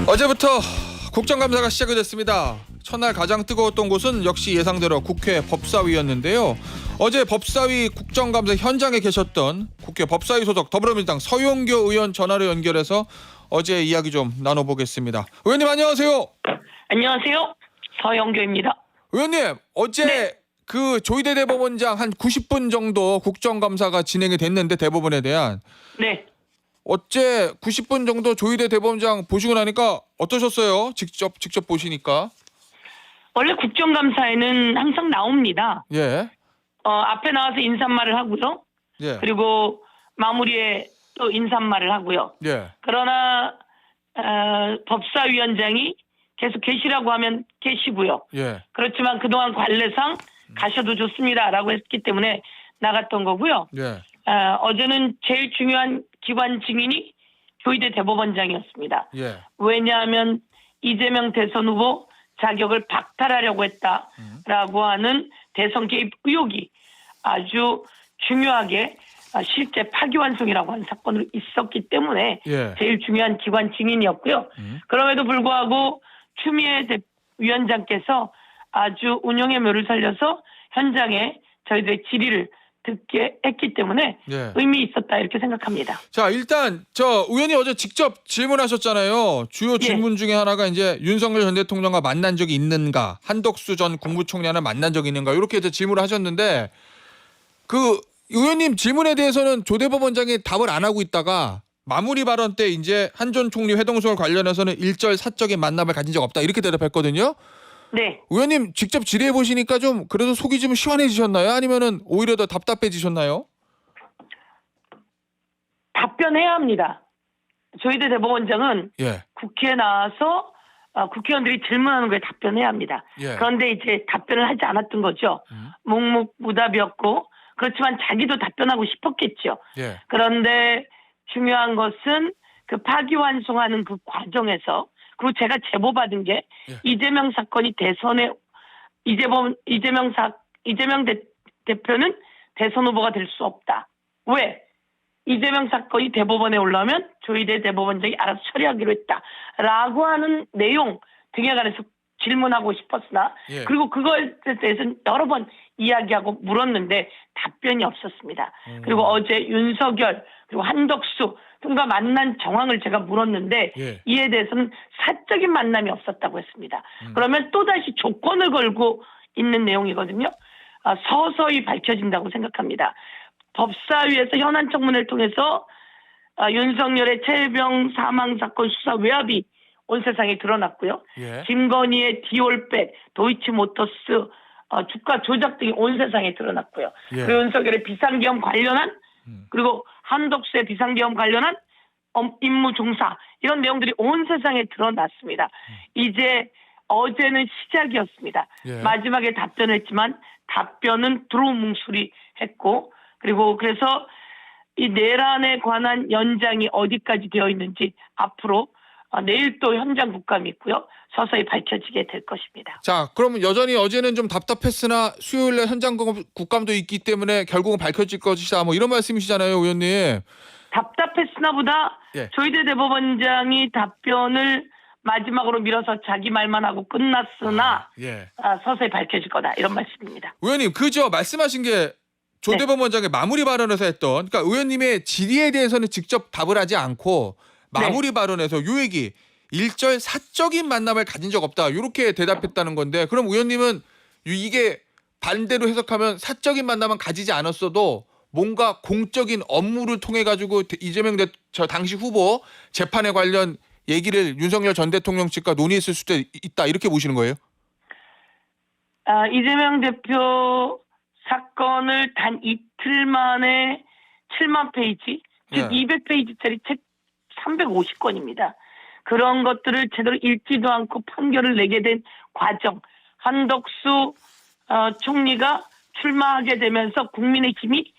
어제부터 국정감사가 시작이 됐습니다. 첫날 가장 뜨거웠던 곳은 역시 예상대로 국회 법사위였는데요. 어제 법사위 국정감사 현장에 계셨던 국회 법사위 소속 더불어민주당 서용교 의원 전화로 연결해서 어제 이야기 좀 나눠보겠습니다. 의원님 안녕하세요. 안녕하세요. 서영교입니다. 의원님 어제 네. 그 조희대 대법원장 한 90분 정도 국정감사가 진행이 됐는데 대법원에 대한 네. 어째 90분 정도 조희대 대법원장 보시고 나니까 어떠셨어요? 직접 보시니까. 원래 국정감사에는 항상 나옵니다. 예. 앞에 나와서 인사말을 하고요. 예. 그리고 마무리에 또 인사말을 하고요. 예. 그러나 법사위원장이 계속 계시라고 하면 계시고요. 예. 그렇지만 그동안 관례상 가셔도 좋습니다라고 했기 때문에 나갔던 거고요. 예. 어제는 제일 중요한 기관 증인이 조희대 대법원장이었습니다. 예. 왜냐하면 이재명 대선 후보 자격을 박탈하려고 했다라고 하는 대선 개입 의혹이 아주 중요하게 실제 파기환송이라고 하는 사건으로 있었기 때문에 예. 제일 중요한 기관 증인이었고요. 그럼에도 불구하고 추미애 위원장께서 아주 운영의 묘를 살려서 현장에 저희들의 질의를 듣게 했기 때문에 예. 의미 있었다 이렇게 생각합니다. 자, 일단 저 의원이 어제 직접 질문하셨잖아요. 주요 질문 중에 하나가 이제 윤석열 전 대통령과 만난 적이 있는가, 한덕수 전 국무총리와는 만난 적이 있는가 이렇게 이제 질문을 하셨는데 그 의원님 질문에 대해서는 조 대법원장이 답을 안 하고 있다가 마무리 발언 때 이제 한 전 총리 회동설 관련해서는 일절 사적인 만남을 가진 적 없다 이렇게 대답했거든요. 네. 의원님 직접 질의해 보시니까 좀 그래도 속이 좀 시원해지셨나요? 아니면은 오히려 더 답답해지셨나요? 답변해야 합니다. 조희대 대법원장은 예. 국회에 나와서 국회의원들이 질문하는 거에 답변해야 합니다. 예. 그런데 이제 답변을 하지 않았던 거죠. 묵묵부답이었고 그렇지만 자기도 답변하고 싶었겠죠. 예. 그런데 중요한 것은 그 파기환송하는 그 과정에서 그리고 제가 제보받은 게 예. 이재명 사건이 대선에 이재명 대표는 대선 후보가 될 수 없다. 왜? 이재명 사건이 대법원에 올라오면 조희대 대법원장이 알아서 처리하기로 했다라고 하는 내용 등에 관해서 질문하고 싶었으나 예. 그리고 그거에 대해서는 여러 번 이야기하고 물었는데 답변이 없었습니다. 그리고 어제 윤석열 그리고 한덕수 등과 만난 정황을 제가 물었는데 예. 이에 대해서는 사적인 만남이 없었다고 했습니다. 그러면 또다시 조건을 걸고 있는 내용이거든요. 서서히 밝혀진다고 생각합니다. 법사위에서 현안 청문회를 통해서 윤석열의 최혜병 사망 사건 수사 외압이 온 세상에 드러났고요. 예. 김건희의 디올백, 도이치모터스 주가 조작 등이 온 세상에 드러났고요. 예. 그리고 윤석열의 비상계엄 관련한 그리고 한덕수의 비상계엄 관련한 임무 종사 이런 내용들이 온 세상에 드러났습니다. 이제 어제는 시작이었습니다. 예. 마지막에 답변을 했지만 답변은 두루뭉술이했고 그리고 그래서 이 내란에 관한 연장이 어디까지 되어 있는지 앞으로 내일 또 현장 국감이 있고요. 서서히 밝혀지게 될 것입니다. 자, 그러면 여전히 어제는 좀 답답했으나 수요일에 현장 국감도 있기 때문에 결국은 밝혀질 것이다. 뭐 이런 말씀이시잖아요, 의원님. 답답했으나 보다 예. 조희대 대법원장이 답변을 마지막으로 밀어서 자기 말만 하고 끝났으나 예. 서서히 밝혀질 거다 이런 말씀입니다. 의원님, 그저 말씀하신 게 조 네. 대법원장의 마무리 발언에서 했던 그러니까 의원님의 질의에 대해서는 직접 답을 하지 않고 마무리 네. 발언에서 요 얘기 일절 사적인 만남을 가진 적 없다. 이렇게 대답했다는 건데 그럼 의원님은 이게 반대로 해석하면 사적인 만남은 가지지 않았어도 뭔가 공적인 업무를 통해 가지고 이재명 저 당시 후보 재판에 관련 얘기를 윤석열 전 대통령 측과 논의했을 수도 있다. 이렇게 보시는 거예요? 이재명 대표 사건을 단 이틀 만에 7만 페이지, 즉 예. 200페이지짜리 책 350권입니다. 그런 것들을 제대로 읽지도 않고 판결을 내게 된 과정. 한덕수 총리가 출마하게 되면서 국민의힘이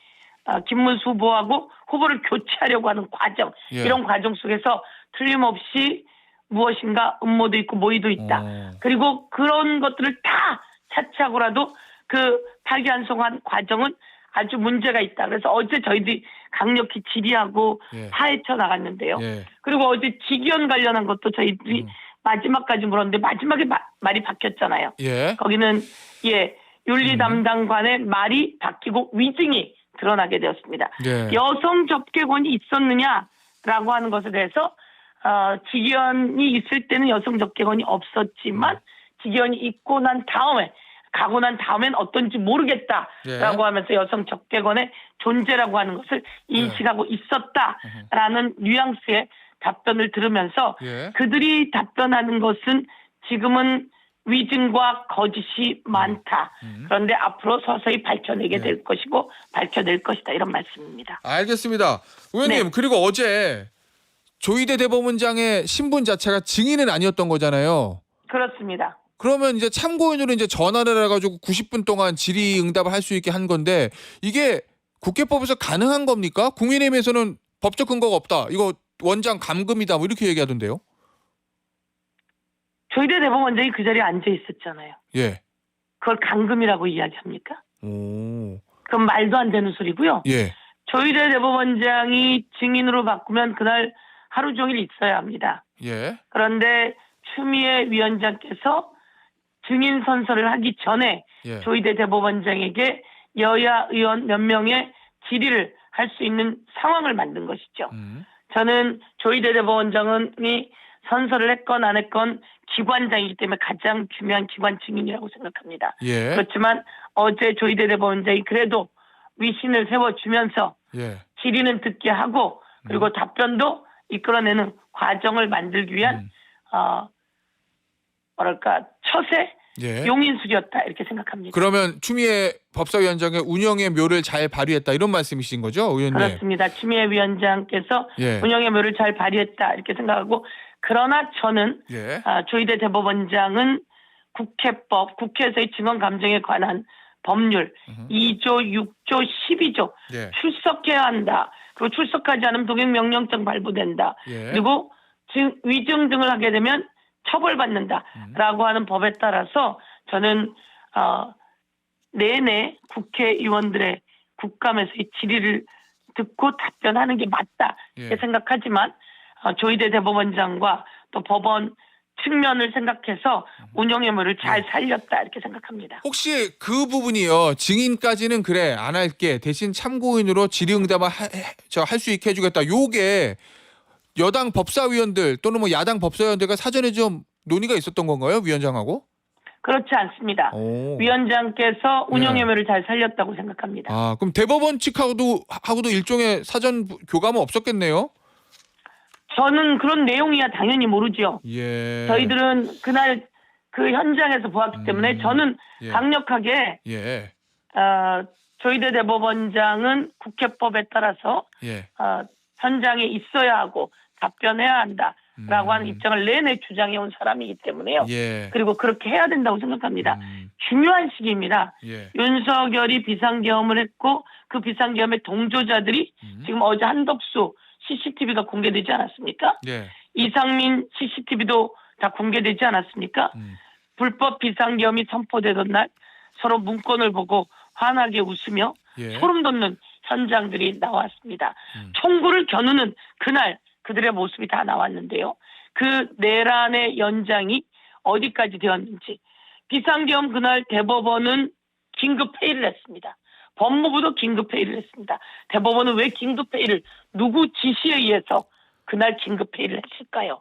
김문수 후보하고 후보를 교체하려고 하는 과정. 예. 이런 과정 속에서 틀림없이 무엇인가 음모도 있고 모의도 있다. 그리고 그런 것들을 다 차치하고라도 그 파기환송한 과정은 아주 문제가 있다. 그래서 어제 저희들이 강력히 질의하고 예. 파헤쳐 나갔는데요. 예. 그리고 어제 직위원 관련한 것도 저희들이 마지막까지 물었는데 마지막에 말이 바뀌었잖아요. 예. 거기는 윤리 담당관의 말이 바뀌고 위증이 드러나게 되었습니다. 예. 여성 접객원이 있었느냐라고 하는 것에 대해서 직위원이 있을 때는 여성 접객원이 없었지만 직위원이 있고 난 다음에 가고 난 다음엔 어떤지 모르겠다라고 하면서 여성 접객원의 존재라고 하는 것을 인식하고 있었다라는 뉘앙스의 답변을 들으면서 예. 그들이 답변하는 것은 지금은 위증과 거짓이 많다. 그런데 앞으로 서서히 밝혀내게 될 것이고 밝혀낼 것이다. 이런 말씀입니다. 알겠습니다. 의원님, 네. 그리고 어제 조희대 대법원장의 신분 자체가 증인은 아니었던 거잖아요. 그렇습니다. 그러면 이제 참고인으로 이제 전화를 해가지고 90분 동안 질의응답을 할 수 있게 한 건데 이게 국회법에서 가능한 겁니까? 국민의힘에서는 법적 근거가 없다. 이거 원장 감금이다. 뭐 이렇게 얘기하던데요. 조희대 대법원장이 그 자리에 앉아 있었잖아요. 예. 그걸 감금이라고 이야기합니까? 오. 그건 말도 안 되는 소리고요. 예. 조희대 대법원장이 증인으로 바꾸면 그날 하루 종일 있어야 합니다. 예. 그런데 추미애 위원장께서 증인 선서를 하기 전에 예. 조희대 대법원장에게 여야 의원 몇 명의 질의를 할 수 있는 상황을 만든 것이죠. 저는 조희대 대법원장이 선서를 했건 안 했건 기관장이기 때문에 가장 중요한 기관 증인이라고 생각합니다. 예. 그렇지만 어제 조희대 대법원장이 그래도 위신을 세워주면서 예. 질의는 듣게 하고 그리고 답변도 이끌어내는 과정을 만들기 위한 처세 예. 용인술이었다 이렇게 생각합니다. 그러면 추미애 법사위원장의 운영의 묘를 잘 발휘했다 이런 말씀이신 거죠, 의원님? 그렇습니다. 추미애 위원장께서 예. 운영의 묘를 잘 발휘했다 이렇게 생각하고 그러나 저는 예. 조희대 대법원장은 국회법, 국회에서의 증언 감정에 관한 법률 2조, 6조, 12조 예. 출석해야 한다. 그리고 출석하지 않으면 동행명령장 발부된다. 예. 그리고 위증 등을 하게 되면 처벌받는다라고 하는 법에 따라서 저는 내내 국회의원들의 국감에서의 질의를 듣고 답변하는 게 맞다 이렇게 생각하지만 조희대 대법원장과 또 법원 측면을 생각해서 운영의 묘를 잘 살렸다 이렇게 생각합니다. 혹시 그 부분이요, 증인까지는 그래 안 할게 대신 참고인으로 질의응답을 할 수 있게 해주겠다. 요게 여당 법사위원들 또는 뭐 야당 법사위원들과 사전에 좀 논의가 있었던 건가요, 위원장하고? 그렇지 않습니다. 오. 위원장께서 운영의 묘를 잘 살렸다고 생각합니다. 아, 그럼 대법원 측하고도 일종의 사전 교감은 없었겠네요. 저는 그런 내용이야 당연히 모르죠. 예. 저희들은 그날 그 현장에서 보았기 때문에 저는 예. 강력하게 예. 조희대 대법원장은 국회법에 따라서 예. 현장에 있어야 하고 답변해야 한다라고 하는 입장을 내내 주장해온 사람이기 때문에요. 예. 그리고 그렇게 해야 된다고 생각합니다. 중요한 시기입니다. 예. 윤석열이 비상계엄을 했고 그 비상계엄의 동조자들이 지금 어제 한덕수 CCTV가 공개되지 않았습니까? 예. 이상민 CCTV도 다 공개되지 않았습니까? 불법 비상계엄이 선포되던 날 서로 문건을 보고 환하게 웃으며 예. 소름 돋는 현장들이 나왔습니다. 총구를 겨누는 그날 그들의 모습이 다 나왔는데요. 그 내란의 연장이 어디까지 되었는지 비상계엄 그날 대법원은 긴급회의를 했습니다. 법무부도 긴급회의를 했습니다. 대법원은 왜 긴급회의를 누구 지시에 의해서 그날 긴급회의를 했을까요?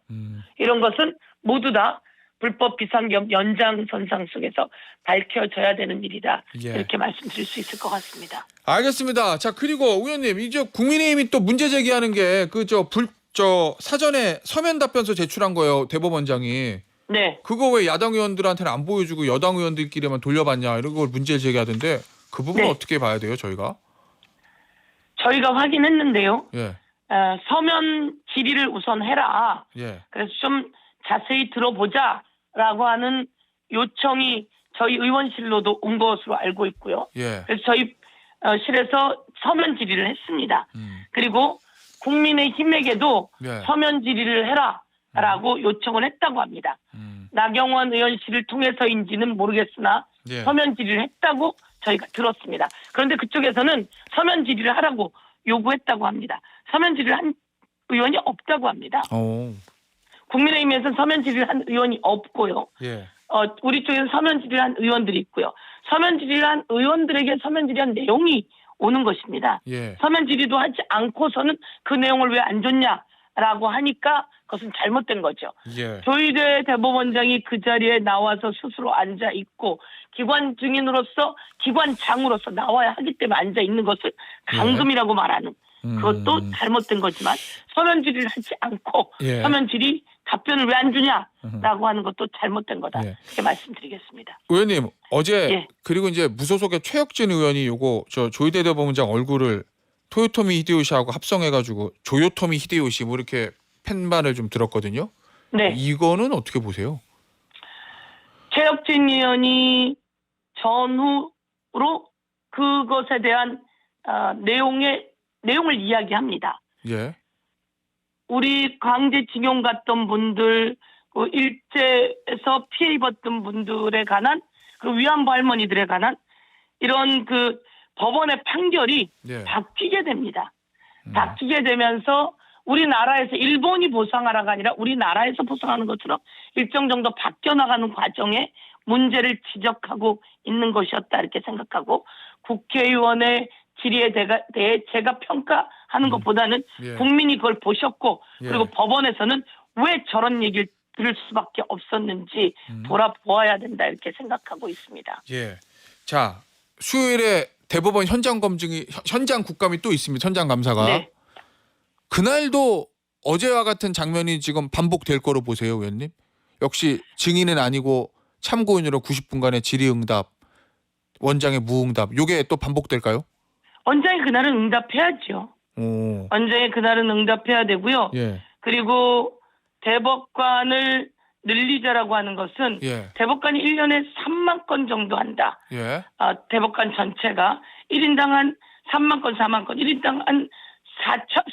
이런 것은 모두 다 불법 비상계엄 연장선상 속에서 밝혀져야 되는 일이다. 예. 이렇게 말씀드릴 수 있을 것 같습니다. 알겠습니다. 자, 그리고 의원님, 이제 국민의힘이 또 문제 제기하는 게 사전에 서면 답변서 제출한 거예요, 대법원장이. 네. 그거 왜 야당 의원들한테는 안 보여주고 여당 의원들끼리만 돌려봤냐 이런 걸 문제 제기하던데 그 부분은 네. 어떻게 봐야 돼요, 저희가? 저희가 확인했는데요. 예. 서면 질의를 우선 해라. 예. 그래서 좀 자세히 들어보자라고 하는 요청이 저희 의원실로도 온 것으로 알고 있고요. 예. 그래서 저희 실에서 서면 질의를 했습니다. 그리고 국민의힘에게도 예. 서면 질의를 해라라고 요청을 했다고 합니다. 나경원 의원실을 통해서인지는 모르겠으나 예. 서면 질의를 했다고 저희가 들었습니다. 그런데 그쪽에서는 서면 질의를 하라고 요구했다고 합니다. 서면 질의를 한 의원이 없다고 합니다. 국민의힘에서는 서면 질의를 한 의원이 없고요. 예. 우리 쪽에서 서면 질의를 한 의원들이 있고요. 서면 질의를 한 의원들에게 서면 질의한 내용이 오는 것입니다. 예. 서면 질의도 하지 않고서는 그 내용을 왜 안 줬냐라고 하니까 그것은 잘못된 거죠. 예. 조희대 대법원장이 그 자리에 나와서 스스로 앉아 있고 기관 증인으로서 기관장으로서 나와야 하기 때문에 앉아 있는 것을 감금이라고 말하는 그것도 잘못된 거지만 서면 질의를 하지 않고 예. 서면 질의 답변을 왜 안 주냐라고 하는 것도 잘못된 거다. 예. 그렇게 말씀드리겠습니다. 의원님 어제 예. 그리고 이제 무소속의 최혁진 의원이 요거 저 조희대 대법원장 얼굴을 토요토미 히데요시하고 합성해가지고 조요토미 히데요시 뭐 이렇게 팬반을 좀 들었거든요. 네. 이거는 어떻게 보세요? 최혁진 의원이 전후로 그것에 대한 내용을 이야기합니다. 예. 우리 강제징용 갔던 분들, 그 일제에서 피해 입었던 분들에 관한 그 위안부 할머니들에 관한 이런 그 법원의 판결이 예. 바뀌게 됩니다. 바뀌게 되면서 우리나라에서 일본이 보상하라가 아니라 우리나라에서 보상하는 것처럼 일정 정도 바뀌어 나가는 과정에 문제를 지적하고 있는 것이었다 이렇게 생각하고 국회의원의 질의에 대해 제가 평가하는 것보다는 예. 국민이 그걸 보셨고 예. 그리고 법원에서는 왜 저런 얘기를 들을 수밖에 없었는지 돌아보아야 된다 이렇게 생각하고 있습니다. 예. 자, 수요일에 대법원 현장 국감이 또 있습니다. 현장 감사가. 네. 그날도 어제와 같은 장면이 지금 반복될 거로 보세요, 의원님? 역시 증인은 아니고 참고인으로 90분간의 질의응답, 원장의 무응답, 요게 또 반복될까요? 원장이 그날은 응답해야죠. 오. 원장이 그날은 응답해야 되고요. 예. 그리고 대법관을 늘리자라고 하는 것은 예. 대법관이 1년에 3만 건 정도 한다. 예. 대법관 전체가 1인당 한 3만 건, 4만 건, 1인당 한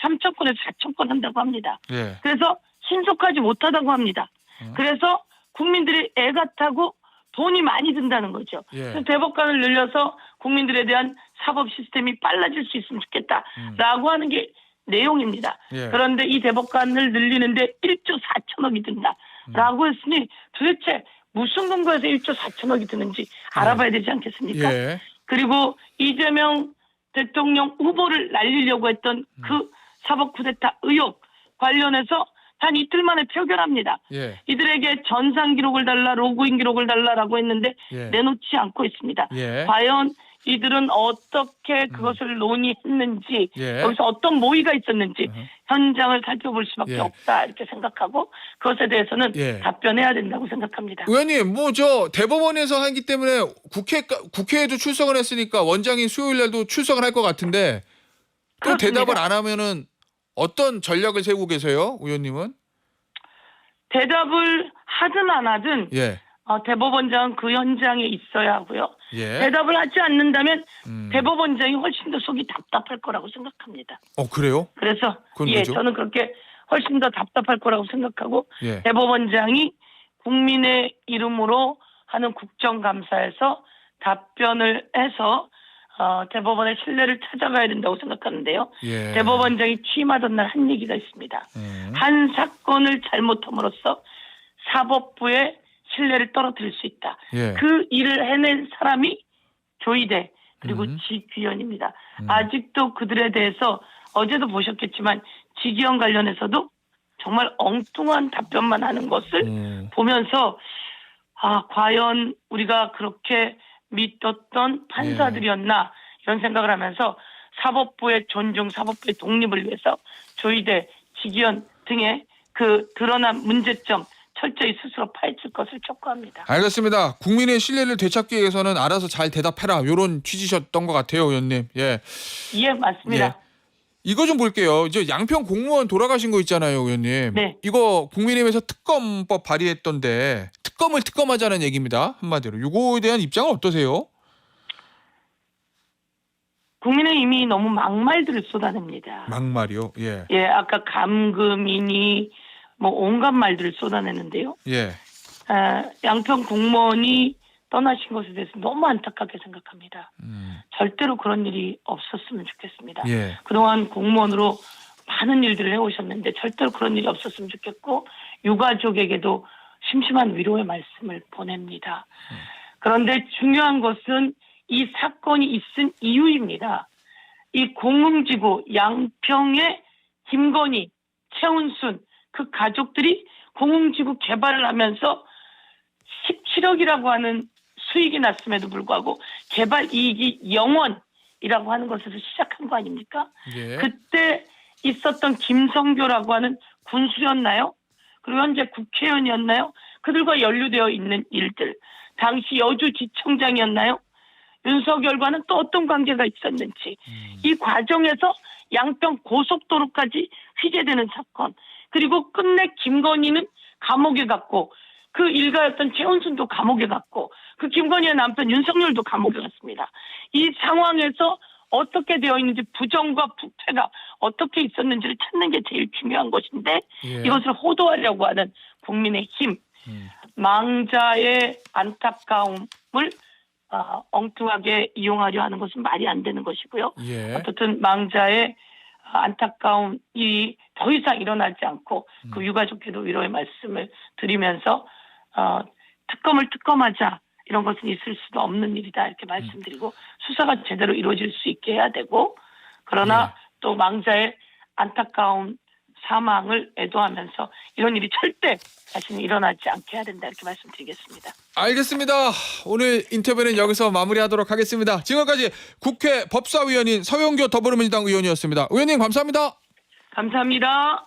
3천 건에서 4천 건 한다고 합니다. 예. 그래서 신속하지 못하다고 합니다. 그래서 국민들이 애가 타고 돈이 많이 든다는 거죠. 예. 그래서 대법관을 늘려서 국민들에 대한 사법 시스템이 빨라질 수 있으면 좋겠다라고 하는 게 내용입니다. 예. 그런데 이 대법관을 늘리는데 1조 4천억이 든다라고 했으니 도대체 무슨 근거에서 1조 4천억이 드는지 알아봐야 되지 않겠습니까? 예. 그리고 이재명 대통령 후보를 날리려고 했던 그 사법 쿠데타 의혹 관련해서 단 이틀 만에 표결합니다. 예. 이들에게 전산 기록을 달라, 로그인 기록을 달라라고 했는데 예. 내놓지 않고 있습니다. 예. 과연 이들은 어떻게 그것을 논의했는지 예. 여기서 어떤 모의가 있었는지 현장을 살펴볼 수밖에 예. 없다 이렇게 생각하고 그것에 대해서는 예. 답변해야 된다고 생각합니다. 의원님, 뭐 저 대법원에서 하기 때문에 국회에도 출석을 했으니까 원장이 수요일 날도 출석을 할 것 같은데 또 그렇습니다. 대답을 안 하면은 어떤 전략을 세우고 계세요, 의원님은? 대답을 하든 안 하든 예. 대법원장은 그 현장에 있어야 하고요. 예. 대답을 하지 않는다면 대법원장이 훨씬 더 속이 답답할 거라고 생각합니다. 그래요? 그래서 그건 왜죠? 저는 그렇게 훨씬 더 답답할 거라고 생각하고 예. 대법원장이 국민의 이름으로 하는 국정감사에서 답변을 해서 대법원의 신뢰를 찾아가야 된다고 생각하는데요. 예. 대법원장이 취임하던 날 한 얘기가 있습니다. 한 사건을 잘못함으로써 사법부의 신뢰를 떨어뜨릴 수 있다. 예. 그 일을 해낸 사람이 조희대 그리고 지귀현입니다. 아직도 그들에 대해서 어제도 보셨겠지만 지귀현 관련해서도 정말 엉뚱한 답변만 하는 것을 보면서 과연 우리가 그렇게 믿었던 판사들이었나 이런 생각을 하면서 사법부의 존중, 사법부의 독립을 위해서 조희대, 지귀현 등의 그 드러난 문제점 철저히 스스로 파헤칠 것을 촉구합니다. 알겠습니다. 국민의 신뢰를 되찾기 위해서는 알아서 잘 대답해라. 이런 취지셨던 것 같아요, 의원님. 예. 예, 맞습니다. 예. 이거 좀 볼게요. 이제 양평 공무원 돌아가신 거 있잖아요, 의원님. 네. 이거 국민의힘에서 특검법 발의했던데 특검을 특검하자는 얘기입니다. 한마디로. 이거에 대한 입장은 어떠세요? 국민의힘이 너무 막말들을 쏟아냅니다. 막말이요. 예. 예, 아까 감금이니 뭐 온갖 말들을 쏟아내는데요. 예. 양평 공무원이 떠나신 것에 대해서 너무 안타깝게 생각합니다. 절대로 그런 일이 없었으면 좋겠습니다. 예. 그동안 공무원으로 많은 일들을 해오셨는데 절대로 그런 일이 없었으면 좋겠고 유가족에게도 심심한 위로의 말씀을 보냅니다. 그런데 중요한 것은 이 사건이 있은 이유입니다. 이 공흥지구 양평의 김건희, 최은순 그 가족들이 공흥지구 개발을 하면서 17억이라고 하는 수익이 났음에도 불구하고 개발 이익이 0원이라고 하는 것에서 시작한 거 아닙니까? 예. 그때 있었던 김성교라고 하는 군수였나요? 그리고 현재 국회의원이었나요? 그들과 연루되어 있는 일들. 당시 여주지청장이었나요? 윤석열과는 또 어떤 관계가 있었는지. 이 과정에서 양평 고속도로까지 휘재되는 사건. 그리고 끝내 김건희는 감옥에 갔고 그 일가였던 최은순도 감옥에 갔고 그 김건희의 남편 윤석열도 감옥에 갔습니다. 이 상황에서 어떻게 되어 있는지 부정과 부패가 어떻게 있었는지를 찾는 게 제일 중요한 것인데 예. 이것을 호도하려고 하는 국민의힘 망자의 안타까움을 엉뚱하게 이용하려 하는 것은 말이 안 되는 것이고요. 예. 어떻든 망자의 안타까운 일이 더 이상 일어나지 않고 그 유가족께도 위로의 말씀을 드리면서 특검을 특검하자 이런 것은 있을 수도 없는 일이다 이렇게 말씀드리고 수사가 제대로 이루어질 수 있게 해야 되고 그러나 또 망자의 안타까운 사망을 애도하면서 이런 일이 절대 다시는 일어나지 않게 해야 된다 이렇게 말씀드리겠습니다. 알겠습니다. 오늘 인터뷰는 여기서 마무리하도록 하겠습니다. 지금까지 국회 법사위원인 서영교 더불어민주당 의원이었습니다. 의원님 감사합니다. 감사합니다.